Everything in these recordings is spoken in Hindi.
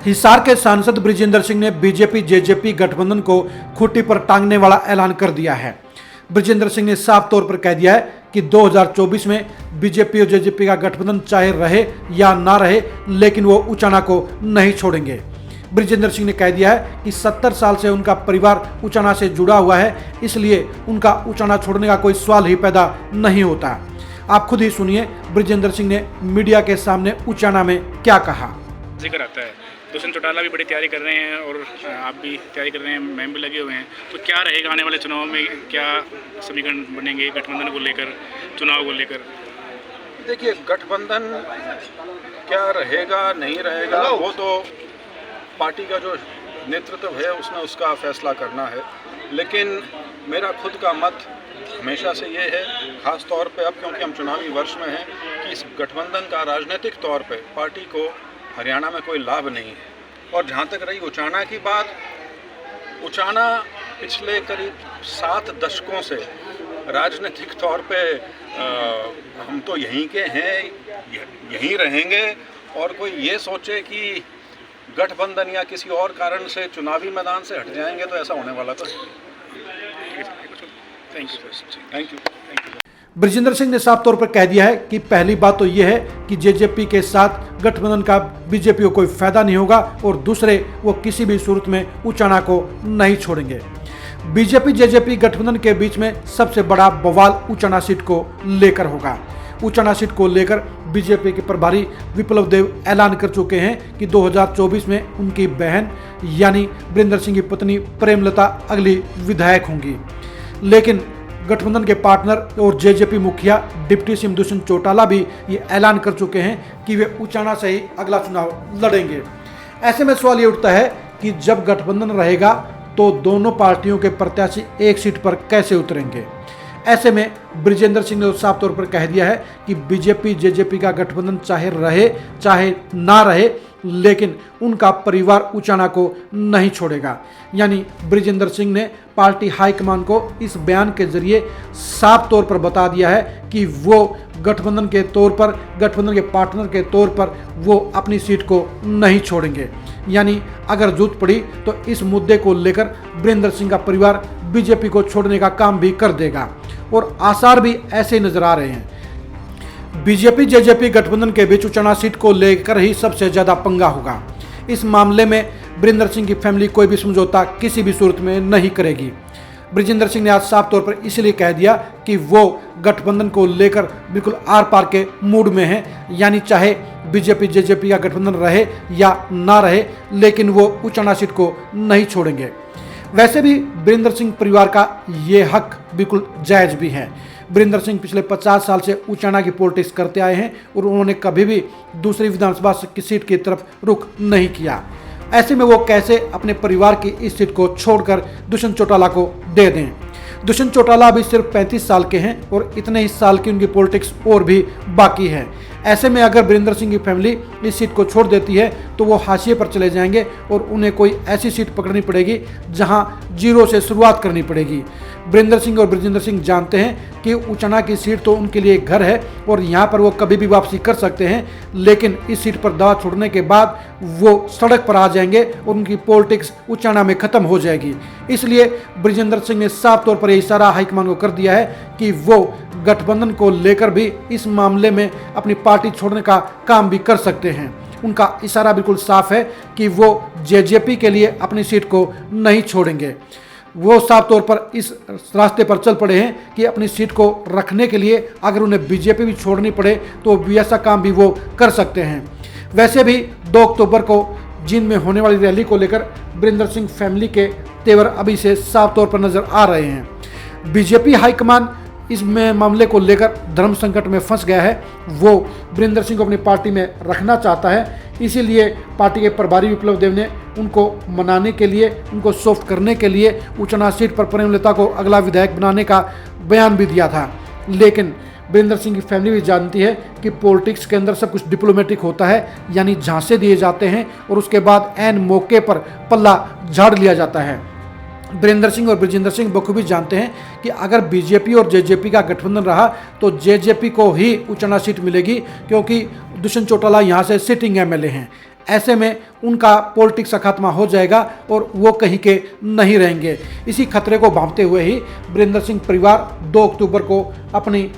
हिसार के सांसद बृजेंद्र सिंह ने बीजेपी जेजेपी गठबंधन को खूंटी पर टांगने वाला ऐलान कर दिया है। बृजेंद्र सिंह ने साफ तौर पर कह दिया है कि 2024 में बीजेपी और जेजेपी का गठबंधन चाहे रहे या ना रहे, लेकिन वो उचाना को नहीं छोड़ेंगे। बृजेंद्र सिंह ने कह दिया है कि 70 साल से उनका परिवार उचाना से जुड़ा हुआ है, इसलिए उनका उचाना छोड़ने का कोई सवाल ही पैदा नहीं होता। आप खुद ही सुनिए बृजेंद्र सिंह ने मीडिया के सामने उचाना में क्या कहा। जिक्र आता है दुष्यंत चौटाला भी बड़ी तैयारी कर रहे हैं और आप भी तैयारी कर रहे हैं, मैम भी लगे हुए हैं, तो क्या रहेगा आने वाले चुनाव में, क्या समीकरण बनेंगे गठबंधन को लेकर, चुनाव को लेकर? देखिए, गठबंधन क्या रहेगा नहीं रहेगा वो तो पार्टी का जो नेतृत्व है उसने उसका फैसला करना है, लेकिन मेरा खुद का मत हमेशा से ये है, खास तौर पे अब क्योंकि हम चुनावी वर्ष में हैं, कि इस गठबंधन का राजनीतिक तौर पे पार्टी को हरियाणा में कोई लाभ नहीं है। और जहाँ तक रही उचाना की बात, उचाना पिछले करीब 7 दशकों से राजनीतिक तौर पे हम तो यहीं के हैं, यहीं रहेंगे, और कोई ये सोचे कि गठबंधन या किसी और कारण से चुनावी मैदान से हट जाएंगे तो ऐसा होने वाला तो थैंक यू। बृजेंद्र सिंह ने साफ तौर पर कह दिया है कि पहली बात तो यह है कि जेजेपी के साथ गठबंधन का बीजेपी को कोई फायदा नहीं होगा, और दूसरे वो किसी भी सूरत में उचाना को नहीं छोड़ेंगे। बीजेपी जेजेपी गठबंधन के बीच में सबसे बड़ा बवाल उचाना सीट को लेकर होगा। उचाना सीट को लेकर बीजेपी के प्रभारी विप्लव देव ऐलान कर चुके हैं कि 2024 में उनकी बहन यानी बृजेंद्र सिंह की पत्नी प्रेमलता अगली विधायक होंगी। लेकिन गठबंधन के पार्टनर और जेजेपी मुखिया डिप्टी सीएम दुष्यंत चौटाला भी ये ऐलान कर चुके हैं कि वे उचाना से ही अगला चुनाव लड़ेंगे। ऐसे में सवाल ये उठता है कि जब गठबंधन रहेगा तो दोनों पार्टियों के प्रत्याशी एक सीट पर कैसे उतरेंगे। ऐसे में बृजेंद्र सिंह ने साफ तौर पर कह दिया है कि बीजेपी जेजेपी का गठबंधन चाहे रहे चाहे ना रहे, लेकिन उनका परिवार उचाना को नहीं छोड़ेगा। यानी बृजेंद्र सिंह ने पार्टी हाईकमान को इस बयान के जरिए साफ तौर पर बता दिया है कि वो गठबंधन के तौर पर, गठबंधन के पार्टनर के तौर पर वो अपनी सीट को नहीं छोड़ेंगे। यानी अगर जरूरत पड़ी तो इस मुद्दे को लेकर बृजेंद्र सिंह का परिवार बीजेपी को छोड़ने का काम भी कर देगा, और आसार भी ऐसे नजर आ रहे हैं। बीजेपी जेजेपी गठबंधन के बीच उचाना सीट को लेकर ही सबसे ज्यादा पंगा होगा। इस मामले में बृजेंद्र सिंह की फैमिली कोई भी समझौता किसी भी सूरत में नहीं करेगी। बृजेंद्र सिंह ने आज साफ तौर पर इसलिए कह दिया कि वो गठबंधन को लेकर बिल्कुल आर पार के मूड में है, यानी चाहे बीजेपी जेजेपी का गठबंधन रहे या ना रहे, लेकिन वो उचाना सीट को नहीं छोड़ेंगे। वैसे भी बृजेंद्र सिंह परिवार का ये हक बिल्कुल जायज भी है। बृजेंद्र सिंह पिछले 50 साल से उचाना की पॉलिटिक्स करते आए हैं और उन्होंने कभी भी दूसरी विधानसभा की सीट की तरफ रुख नहीं किया। ऐसे में वो कैसे अपने परिवार की इस सीट को छोड़कर दुष्यंत चौटाला को दे दें। दुष्यंत चौटाला अभी सिर्फ 35 साल के हैं और इतने ही साल की उनकी पॉलिटिक्स और भी बाकी है। ऐसे में अगर बृजेंद्र सिंह की फैमिली इस सीट को छोड़ देती है तो वो हाशिए पर चले जाएंगे और उन्हें कोई ऐसी सीट पकड़नी पड़ेगी जहां जीरो से शुरुआत करनी पड़ेगी। बृजेंद्र सिंह और बृजेंद्र सिंह जानते हैं कि उचाना की सीट तो उनके लिए एक घर है और यहाँ पर वो कभी भी वापसी कर सकते हैं, लेकिन इस सीट पर दावा छोड़ने के बाद वो सड़क पर आ जाएंगे और उनकी पॉलिटिक्स उचाना में खत्म हो जाएगी। इसलिए बृजेंद्र सिंह ने साफ तौर पर यह इशारा हाईकमान को कर दिया है कि वो गठबंधन को लेकर भी इस मामले में अपनी पार्टी छोड़ने का काम भी कर सकते हैं। उनका इशारा बिल्कुल साफ है कि वो जेजेपी के लिए अपनी सीट को नहीं छोड़ेंगे। वो साफ तौर पर इस रास्ते पर चल पड़े हैं कि अपनी सीट को रखने के लिए अगर उन्हें बीजेपी भी छोड़नी पड़े तो भी ऐसा काम भी वो कर सकते हैं। वैसे भी 2 अक्टूबर को जींद में होने वाली रैली को लेकर बृजेंद्र सिंह फैमिली के तेवर अभी से साफ तौर पर नजर आ रहे हैं। बीजेपी हाईकमान इस मामले को लेकर धर्म संकट में फंस गया है। वो बृजेंद्र सिंह को अपनी पार्टी में रखना चाहता है, इसीलिए पार्टी के प्रभारी विप्लव देव ने उनको मनाने के लिए, उनको सॉफ्ट करने के लिए उचाना सीट पर प्रेमलता को अगला विधायक बनाने का बयान भी दिया था। लेकिन बृजेंद्र सिंह की फैमिली भी जानती है कि पॉलिटिक्स के अंदर सब कुछ डिप्लोमेटिक होता है, यानी झांसे दिए जाते हैं और उसके बाद ऐन मौके पर पल्ला झाड़ लिया जाता है। बृजेंद्र सिंह और बृजेंद्र सिंह बखूबी जानते हैं कि अगर बीजेपी और जेजेपी का गठबंधन रहा तो जेजेपी को ही उचाना सीट मिलेगी, क्योंकि दुष्यंत चौटाला यहाँ से सिटिंग एमएलए हैं। ऐसे में उनका पॉलिटिक्स का खात्मा हो जाएगा और वो कहीं के नहीं रहेंगे। इसी खतरे को भांपते हुए ही वीरेंद्र सिंह परिवार 2 अक्टूबर को अपनी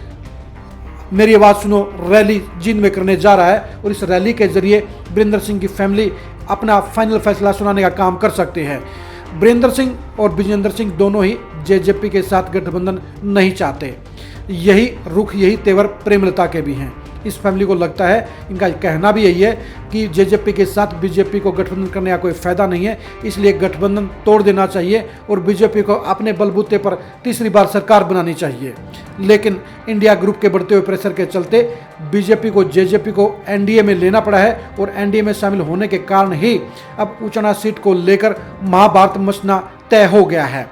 मेरी आवाज़ सुनो रैली जींद में करने जा रहा है और इस रैली के जरिए वीरेंद्र सिंह की फैमिली अपना फाइनल फैसला सुनाने का काम कर सकते हैं। वीरेंद्र सिंह और विजेंद्र सिंह दोनों ही जेजेपी के साथ गठबंधन नहीं चाहते। यही रुख, यही तेवर प्रेमलता के भी हैं। इस फैमिली को लगता है, इनका कहना भी यही है कि जेजेपी के साथ बीजेपी को गठबंधन करने का कोई फायदा नहीं है, इसलिए गठबंधन तोड़ देना चाहिए और बीजेपी को अपने बलबूते पर तीसरी बार सरकार बनानी चाहिए। लेकिन इंडिया ग्रुप के बढ़ते हुए प्रेशर के चलते बीजेपी को जेजेपी को एनडीए में लेना पड़ा है और एनडीए में शामिल होने के कारण ही अब उचना सीट को लेकर महाभारत मचना तय हो गया है।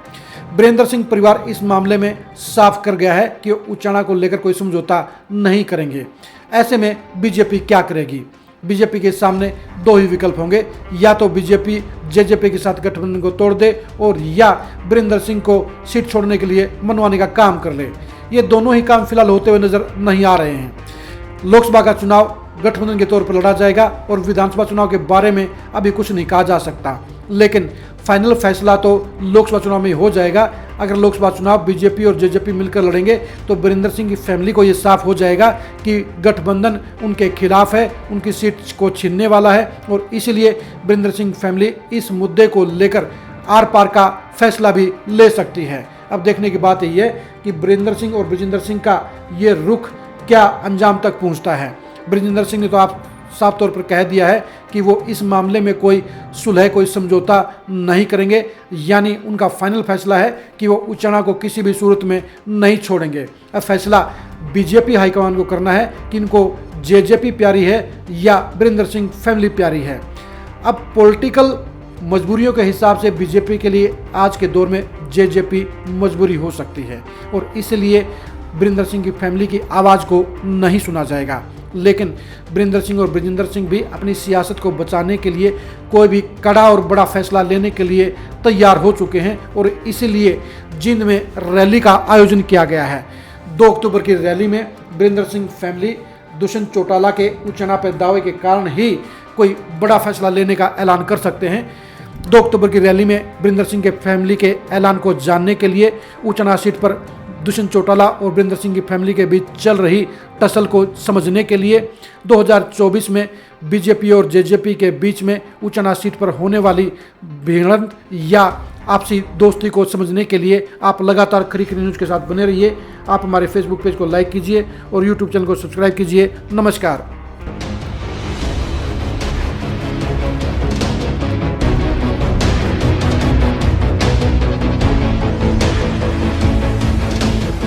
वीरेंद्र सिंह परिवार इस मामले में साफ कर गया है कि उचाना को लेकर कोई समझौता नहीं करेंगे। ऐसे में बीजेपी क्या करेगी? बीजेपी के सामने 2 ही विकल्प होंगे, या तो बीजेपी जेजेपी के साथ गठबंधन को तोड़ दे और या वीरेंद्र सिंह को सीट छोड़ने के लिए मनवाने का काम कर ले। ये दोनों ही काम फिलहाल होते हुए नजर नहीं आ रहे हैं। लोकसभा का चुनाव गठबंधन के तौर पर लड़ा जाएगा और विधानसभा चुनाव के बारे में अभी कुछ नहीं कहा जा सकता, लेकिन फाइनल फैसला तो लोकसभा चुनाव में हो जाएगा। अगर लोकसभा चुनाव बीजेपी और जेजेपी मिलकर लड़ेंगे तो वीरेंद्र सिंह की फैमिली को ये साफ हो जाएगा कि गठबंधन उनके खिलाफ है, उनकी सीट को छीनने वाला है और इसलिए वीरेंद्र सिंह फैमिली इस मुद्दे को लेकर आर पार का फैसला भी ले सकती है। अब देखने की बात यही है कि वीरेंद्र सिंह और विजेंद्र सिंह का ये रुख क्या अंजाम तक पहुंचता है। वीरेंद्र सिंह ने तो आप साफ तौर पर कह दिया है कि वो इस मामले में कोई सुलह, कोई समझौता नहीं करेंगे, यानी उनका फाइनल फैसला है कि वो उचाना को किसी भी सूरत में नहीं छोड़ेंगे। अब फैसला बीजेपी हाईकमान को करना है कि इनको जेजेपी प्यारी है या वीरेंद्र सिंह फैमिली प्यारी है। अब पॉलिटिकल मजबूरियों के हिसाब से बीजेपी के लिए आज के दौर में जेजेपी मजबूरी हो सकती है और इसलिए वीरेंद्र सिंह की फैमिली की आवाज़ को नहीं सुना जाएगा। लेकिन वीरेंद्र सिंह और विजेंद्र सिंह भी अपनी सियासत को बचाने के लिए कोई भी कड़ा और बड़ा फैसला लेने के लिए तैयार हो चुके हैं और इसीलिए जींद में रैली का आयोजन किया गया है। 2 अक्टूबर की रैली में वीरेंद्र सिंह फैमिली दुष्यंत चौटाला के उचना पर दावे के कारण ही कोई बड़ा फैसला लेने का ऐलान कर सकते हैं। 2 अक्टूबर की रैली में वीरेंद्र सिंह के फैमिली के ऐलान को जानने के लिए उचना सीट पर दुष्यंत चौटाला और वीरेंद्र सिंह की फैमिली के बीच चल रही टसल को समझने के लिए 2024 में बीजेपी और जेजेपी के बीच में उचना सीट पर होने वाली भिड़ंत या आपसी दोस्ती को समझने के लिए आप लगातार खरी न्यूज़ के साथ बने रहिए। आप हमारे फेसबुक पेज को लाइक कीजिए और यूट्यूब चैनल को सब्सक्राइब कीजिए। नमस्कार।